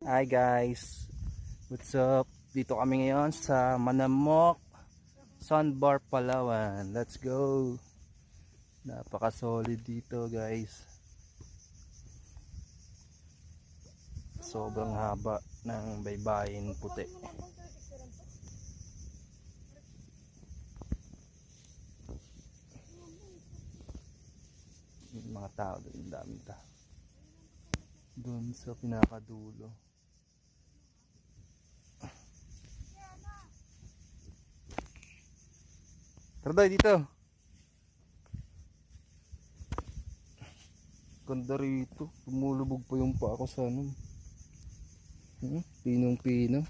Hi guys, what's up? Dito kami ngayon sa Manamok Sandbar, Palawan. Let's go. Napaka solid dito guys. Sobrang haba ng baybayin puti. Yung mga tao doon, daming tao doon sa pinakadulo. Tara dito. Ganda rito. Tumulubog pa yung pa ako sa ano. Pinong-pino.